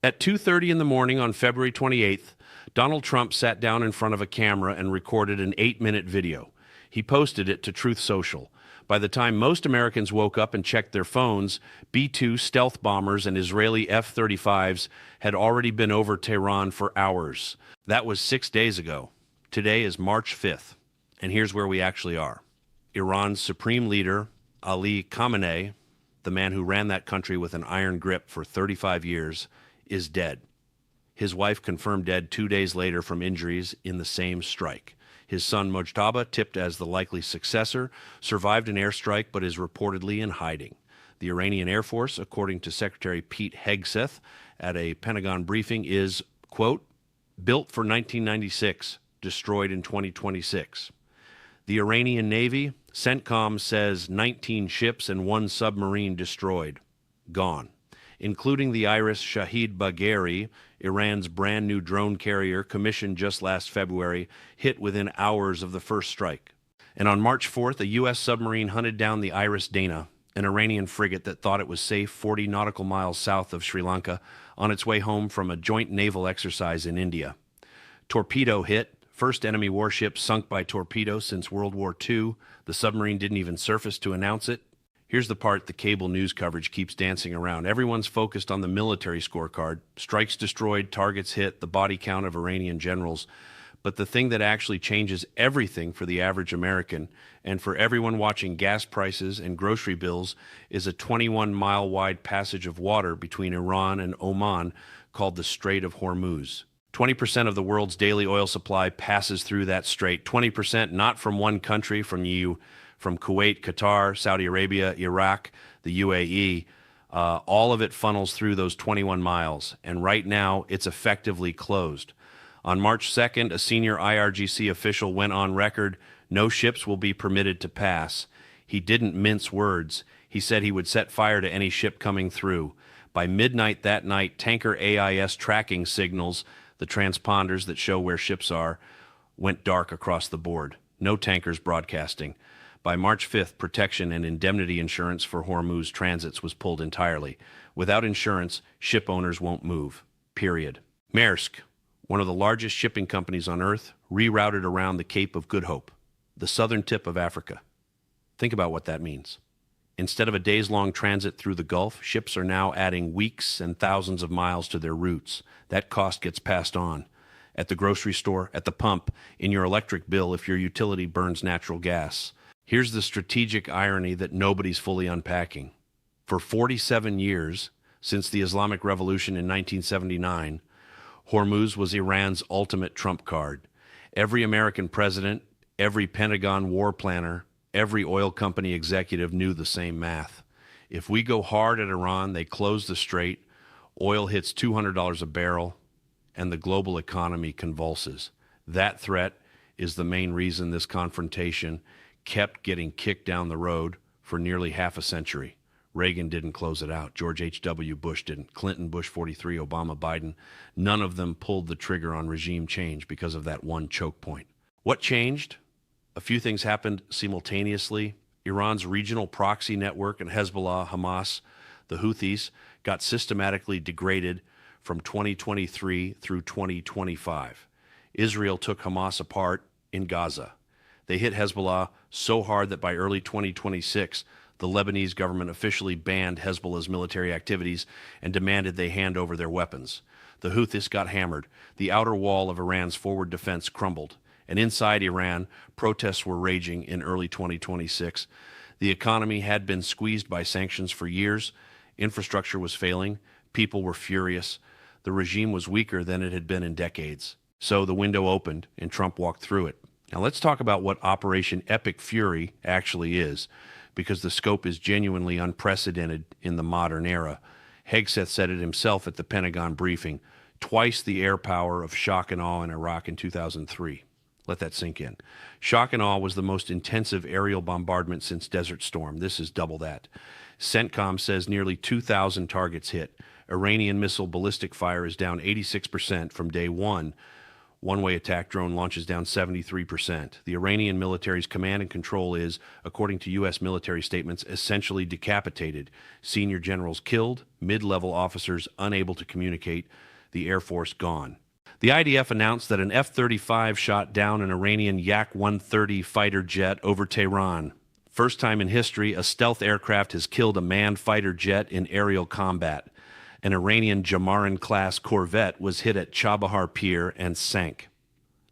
At 2:30 in the morning on February 28th, Donald Trump sat down in front of a camera and recorded an 8-minute video. He posted it to Truth Social. By the time most Americans woke up and checked their phones, B-2 stealth bombers and Israeli F-35s had already been over Tehran for hours. That was 6 days ago. Today is March 5th, and here's where we actually are. Iran's supreme leader, Ali Khamenei, the man who ran that country with an iron grip for 35 years, is dead. His wife confirmed dead 2 days later from injuries in the same strike. His son Mojtaba, tipped as the likely successor, survived an airstrike but is reportedly in hiding. The Iranian Air Force, according to Secretary Pete Hegseth at a Pentagon briefing, is, quote, built for 1996, destroyed in 2026. The Iranian Navy, CENTCOM, says 19 ships and 1 submarine destroyed, gone, including the IRIS Shahid Bagheri, Iran's brand new drone carrier commissioned just last February, hit within hours of the first strike. And on March 4th, a U.S. submarine hunted down the IRIS Dena, an Iranian frigate that thought it was safe 40 nautical miles south of Sri Lanka on its way home from a joint naval exercise in India. Torpedo hit, first enemy warship sunk by torpedo since World War II. The submarine didn't even surface to announce it. Here's the part the cable news coverage keeps dancing around. Everyone's focused on the military scorecard. Strikes destroyed, targets hit, the body count of Iranian generals. But the thing that actually changes everything for the average American and for everyone watching gas prices and grocery bills is a 21-mile-wide passage of water between Iran and Oman called the Strait of Hormuz. 20% of the world's daily oil supply passes through that strait. 20% not from one country, from Kuwait, Qatar, Saudi Arabia, Iraq, the UAE. All of it funnels through those 21 miles, and right now it's effectively closed. On March 2nd, a senior IRGC official went on record, no ships will be permitted to pass. He didn't mince words. He said he would set fire to any ship coming through. By midnight that night, tanker AIS tracking signals, the transponders that show where ships are, went dark across the board. No tankers broadcasting. By March 5th, protection and indemnity insurance for Hormuz transits was pulled entirely. Without insurance, ship owners won't move. Period. Maersk, one of the largest shipping companies on Earth, rerouted around the Cape of Good Hope, the southern tip of Africa. Think about what that means. Instead of a days-long transit through the Gulf, ships are now adding weeks and thousands of miles to their routes. That cost gets passed on. At the grocery store, at the pump, in your electric bill if your utility burns natural gas. Here's the strategic irony that nobody's fully unpacking. For 47 years, since the Islamic Revolution in 1979, Hormuz was Iran's ultimate trump card. Every American president, every Pentagon war planner, every oil company executive knew the same math. If we go hard at Iran, they close the strait, oil hits $200 a barrel, and the global economy convulses. That threat is the main reason this confrontation kept getting kicked down the road for nearly half a century. Reagan didn't close it out. George H.W. Bush didn't. Clinton, Bush 43, Obama, Biden. None of them pulled the trigger on regime change because of that one choke point. What changed? A few things happened simultaneously. Iran's regional proxy network and Hezbollah, Hamas, the Houthis, got systematically degraded from 2023 through 2025. Israel took Hamas apart in Gaza. They hit Hezbollah so hard that by early 2026, the Lebanese government officially banned Hezbollah's military activities and demanded they hand over their weapons. The Houthis got hammered. The outer wall of Iran's forward defense crumbled. And inside Iran, protests were raging in early 2026. The economy had been squeezed by sanctions for years. Infrastructure was failing. People were furious. The regime was weaker than it had been in decades. So the window opened, and Trump walked through it. Now let's talk about what Operation Epic Fury actually is, because the scope is genuinely unprecedented in the modern era. Hegseth said it himself at the Pentagon briefing, twice the air power of shock and awe in Iraq in 2003. Let that sink in. Shock and awe was the most intensive aerial bombardment since Desert Storm. This is double that. CENTCOM says nearly 2,000 targets hit. Iranian missile ballistic fire is down 86% from day one, One-way attack drone launches down 73%. The Iranian military's command and control is, according to U.S. military statements, essentially decapitated. Senior generals killed, mid-level officers unable to communicate, the Air Force gone. The IDF announced that an F-35 shot down an Iranian Yak-130 fighter jet over Tehran. First time in history, a stealth aircraft has killed a manned fighter jet in aerial combat. An Iranian Jamaran-class corvette was hit at Chabahar Pier and sank.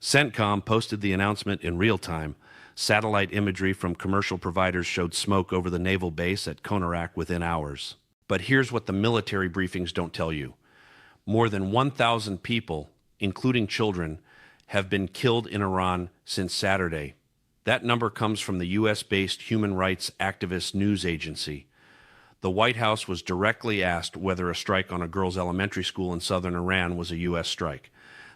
CENTCOM posted the announcement in real time. Satellite imagery from commercial providers showed smoke over the naval base at Konarak within hours. But here's what the military briefings don't tell you. More than 1,000 people, including children, have been killed in Iran since Saturday. That number comes from the U.S.-based human rights activist news agency. The White House was directly asked whether a strike on a girls' elementary school in southern Iran was a U.S. strike.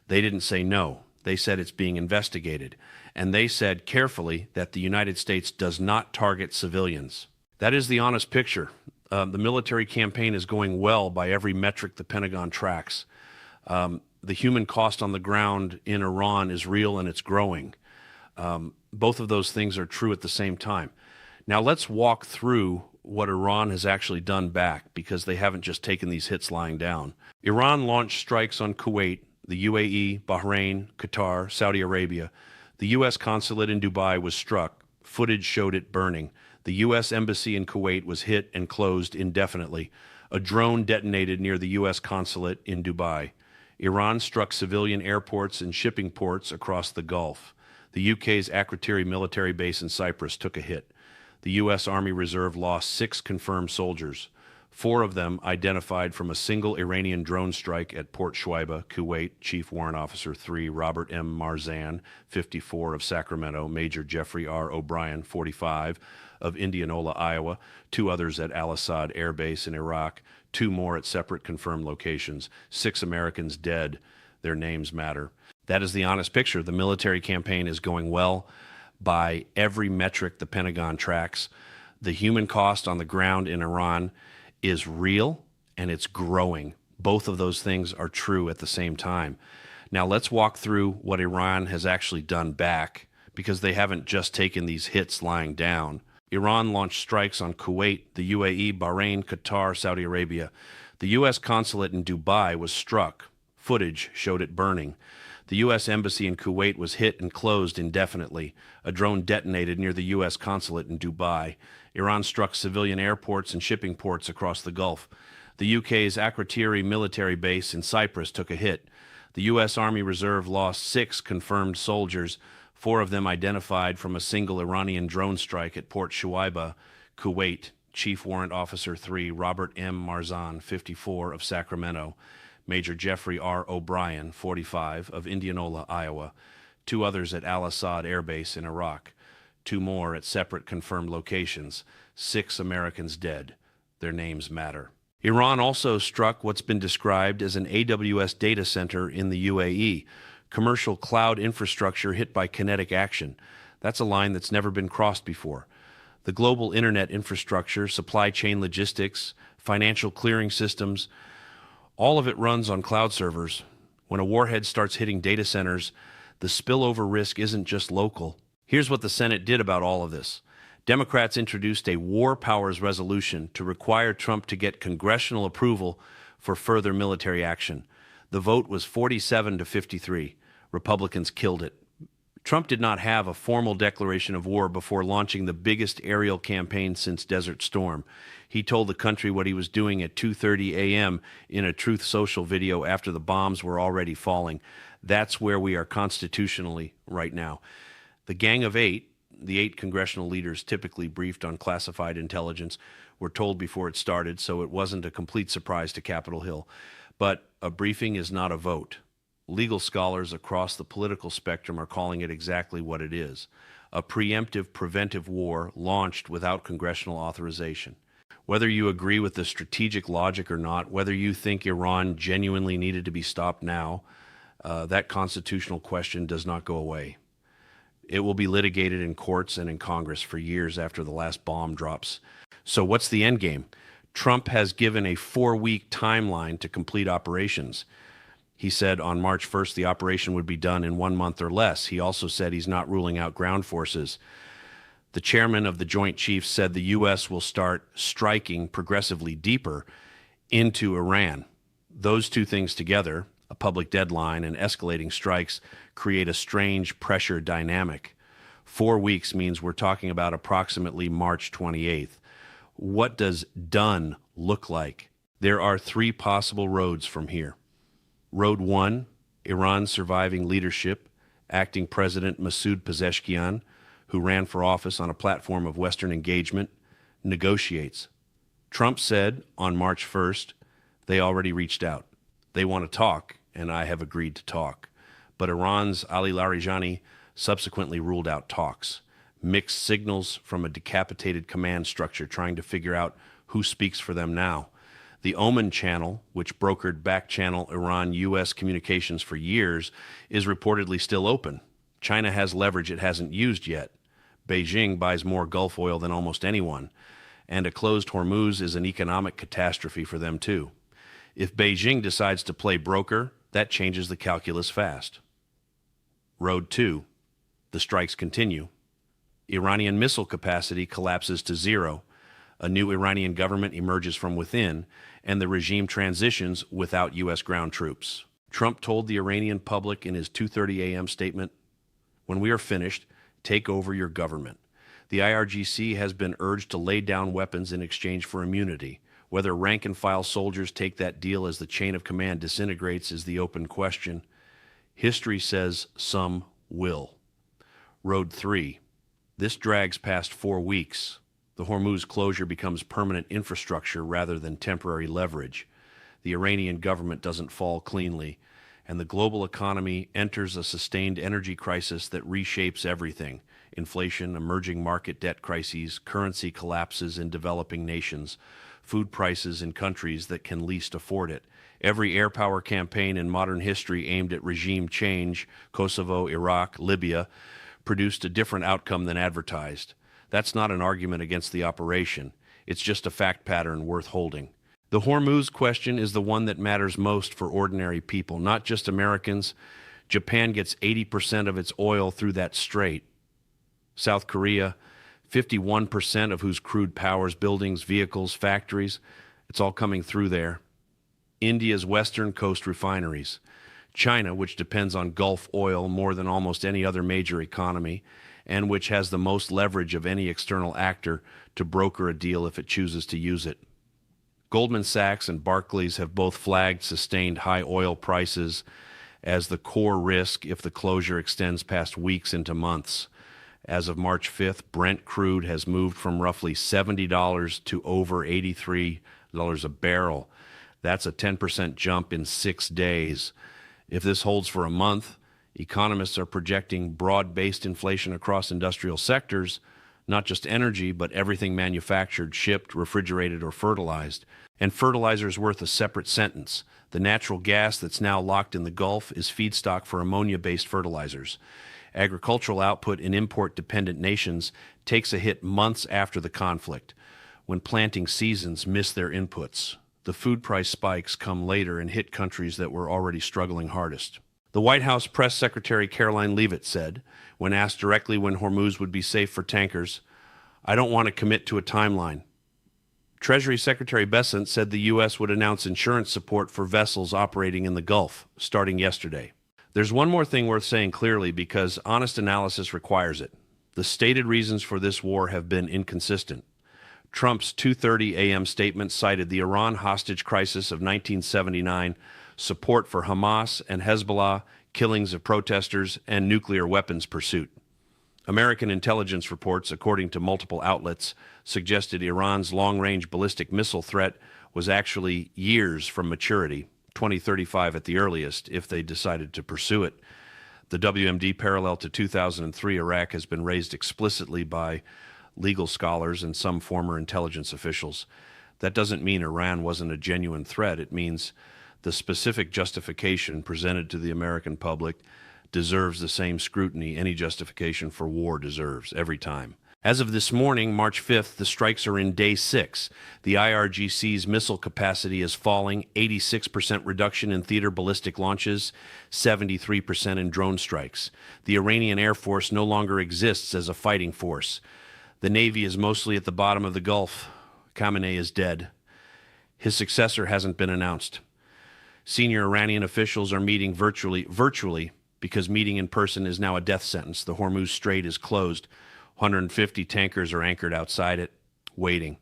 They didn't say no. They said it's being investigated. And they said carefully that the United States does not target civilians. That is the honest picture. The military campaign is going well by every metric the Pentagon tracks. The human cost on the ground in Iran is real and it's growing. Both of those things are true at the same time. Now let's walk through what Iran has actually done back, because they haven't just taken these hits lying down. Iran launched strikes on Kuwait, the UAE, Bahrain, Qatar, Saudi Arabia. The U.S. consulate in Dubai was struck. Footage showed it burning. The U.S. embassy in Kuwait was hit and closed indefinitely. A drone detonated near the U.S. consulate in Dubai. Iran struck civilian airports and shipping ports across the Gulf. The UK's Akrotiri military base in Cyprus took a hit. The U.S. Army Reserve lost 6 confirmed soldiers, 4 of them identified from a single Iranian drone strike at Port Shuaiba, Kuwait. Chief Warrant Officer 3 Robert M. Marzan, 54, of Sacramento, Major Jeffrey R. O'Brien, 45, of Indianola, Iowa, 2 others at Al-Assad Air Base in Iraq, 2 more at separate confirmed locations, 6 Americans dead. Their names matter. That is the honest picture. The military campaign is going well by every metric the Pentagon tracks. The human cost on the ground in Iran is real and it's growing. Both of those things are true at the same time. Now let's walk through what Iran has actually done back, because they haven't just taken these hits lying down. Iran launched strikes on Kuwait, the UAE, Bahrain, Qatar, Saudi Arabia. The U.S. consulate in Dubai was struck. Footage showed it burning. The U.S. embassy in Kuwait was hit and closed indefinitely. A drone detonated near the U.S. consulate in Dubai. Iran struck civilian airports and shipping ports across the Gulf. The UK's Akrotiri military base in Cyprus took a hit. The U.S. Army Reserve lost 6 confirmed soldiers, 4 of them identified from a single Iranian drone strike at Port Shuaiba, Kuwait. Chief Warrant Officer 3 Robert M. Marzan, 54, of Sacramento. Major Jeffrey R. O'Brien, 45, of Indianola, Iowa. 2 others at Al-Assad Air Base in Iraq. 2 more at separate confirmed locations. 6 Americans dead. Their names matter. Iran also struck what's been described as an AWS data center in the UAE. Commercial cloud infrastructure hit by kinetic action. That's a line that's never been crossed before. The global internet infrastructure, supply chain logistics, financial clearing systems, all of it runs on cloud servers. When a warhead starts hitting data centers, the spillover risk isn't just local. Here's what the Senate did about all of this. Democrats introduced a war powers resolution to require Trump to get congressional approval for further military action. The vote was 47 to 53. Republicans killed it. Trump did not have a formal declaration of war before launching the biggest aerial campaign since Desert Storm. He told the country what he was doing at 2:30 a.m. in a Truth Social video after the bombs were already falling. That's where we are constitutionally right now. The Gang of 8, the 8 congressional leaders typically briefed on classified intelligence, were told before it started, so it wasn't a complete surprise to Capitol Hill. But a briefing is not a vote. Legal scholars across the political spectrum are calling it exactly what it is: a preemptive, preventive war launched without congressional authorization. Whether you agree with the strategic logic or not, whether you think Iran genuinely needed to be stopped now, that constitutional question does not go away. It will be litigated in courts and in Congress for years after the last bomb drops. So what's the endgame? Trump has given a 4-week timeline to complete operations. He said on March 1st the operation would be done in 1 month or less. He also said he's not ruling out ground forces. The chairman of the Joint Chiefs said the U.S. will start striking progressively deeper into Iran. Those two things together, a public deadline and escalating strikes, create a strange pressure dynamic. 4 weeks means we're talking about approximately March 28th. What does done look like? There are 3 possible roads from here. Road 1, Iran's surviving leadership, acting President Masoud Pezeshkian, who ran for office on a platform of Western engagement, negotiates. Trump said on March 1st, they already reached out. They want to talk, and I have agreed to talk. But Iran's Ali Larijani subsequently ruled out talks. Mixed signals from a decapitated command structure trying to figure out who speaks for them now. The Oman Channel, which brokered back-channel Iran-U.S. communications for years, is reportedly still open. China has leverage it hasn't used yet. Beijing buys more Gulf oil than almost anyone, and a closed Hormuz is an economic catastrophe for them too. If Beijing decides to play broker, that changes the calculus fast. Road 2. The strikes continue. Iranian missile capacity collapses to zero. A new Iranian government emerges from within, and the regime transitions without U.S. ground troops. Trump told the Iranian public in his 2:30 a.m. statement, "When we are finished, take over your government." The IRGC has been urged to lay down weapons in exchange for immunity. Whether rank-and-file soldiers take that deal as the chain of command disintegrates is the open question. History says some will. Road 3. This drags past 4 weeks. The Hormuz closure becomes permanent infrastructure rather than temporary leverage. The Iranian government doesn't fall cleanly, and the global economy enters a sustained energy crisis that reshapes everything. Inflation, emerging market debt crises, currency collapses in developing nations, food prices in countries that can least afford it. Every air power campaign in modern history aimed at regime change, Kosovo, Iraq, Libya, produced a different outcome than advertised. That's not an argument against the operation. It's just a fact pattern worth holding. The Hormuz question is the one that matters most for ordinary people, not just Americans. Japan gets 80% of its oil through that strait. South Korea, 51% of whose crude powers buildings, vehicles, factories. It's all coming through there. India's western coast refineries. China, which depends on Gulf oil more than almost any other major economy, and which has the most leverage of any external actor to broker a deal if it chooses to use it. Goldman Sachs and Barclays have both flagged sustained high oil prices as the core risk if the closure extends past weeks into months. As of March 5th, Brent crude has moved from roughly $70 to over $83 a barrel. That's a 10% jump in 6 days. If this holds for a month, economists are projecting broad-based inflation across industrial sectors, not just energy, but everything manufactured, shipped, refrigerated, or fertilized. And fertilizer's worth a separate sentence. The natural gas that's now locked in the Gulf is feedstock for ammonia-based fertilizers. Agricultural output in import-dependent nations takes a hit months after the conflict, when planting seasons miss their inputs. The food price spikes come later and hit countries that were already struggling hardest. The White House Press Secretary Caroline Leavitt said, when asked directly when Hormuz would be safe for tankers, "I don't want to commit to a timeline." Treasury Secretary Bessent said the U.S. would announce insurance support for vessels operating in the Gulf, starting yesterday. There's one more thing worth saying clearly because honest analysis requires it. The stated reasons for this war have been inconsistent. Trump's 2:30 a.m. statement cited the Iran hostage crisis of 1979, support for Hamas and Hezbollah, killings of protesters, and nuclear weapons pursuit. American intelligence reports, according to multiple outlets, suggested Iran's long-range ballistic missile threat was actually years from maturity, 2035 at the earliest, if they decided to pursue it. The WMD parallel to 2003 Iraq has been raised explicitly by legal scholars and some former intelligence officials. That doesn't mean Iran wasn't a genuine threat. It means the specific justification presented to the American public deserves the same scrutiny any justification for war deserves every time. As of this morning, March 5th, the strikes are in day 6. The IRGC's missile capacity is falling, 86% reduction in theater ballistic launches, 73% in drone strikes. The Iranian Air Force no longer exists as a fighting force. The Navy is mostly at the bottom of the Gulf. Khamenei is dead. His successor hasn't been announced. Senior Iranian officials are meeting virtually because meeting in person is now a death sentence. The Hormuz Strait is closed. 150 tankers are anchored outside it, waiting.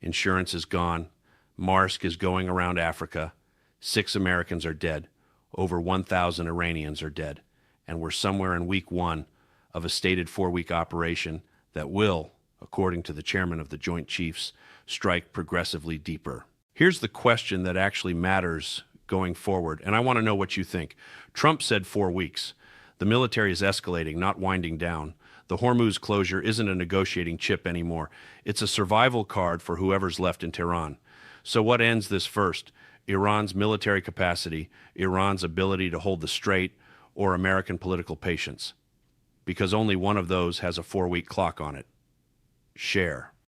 Insurance is gone. Maersk is going around Africa. 6 Americans are dead. Over 1,000 Iranians are dead. And we're somewhere in week 1 of a stated 4-week operation that will, according to the chairman of the Joint Chiefs, strike progressively deeper. Here's the question that actually matters going forward, and I want to know what you think. Trump said 4 weeks. The military is escalating, not winding down. The Hormuz closure isn't a negotiating chip anymore. It's a survival card for whoever's left in Tehran. So what ends this first? Iran's military capacity, Iran's ability to hold the strait, or American political patience? Because only one of those has a 4-week clock on it. Share.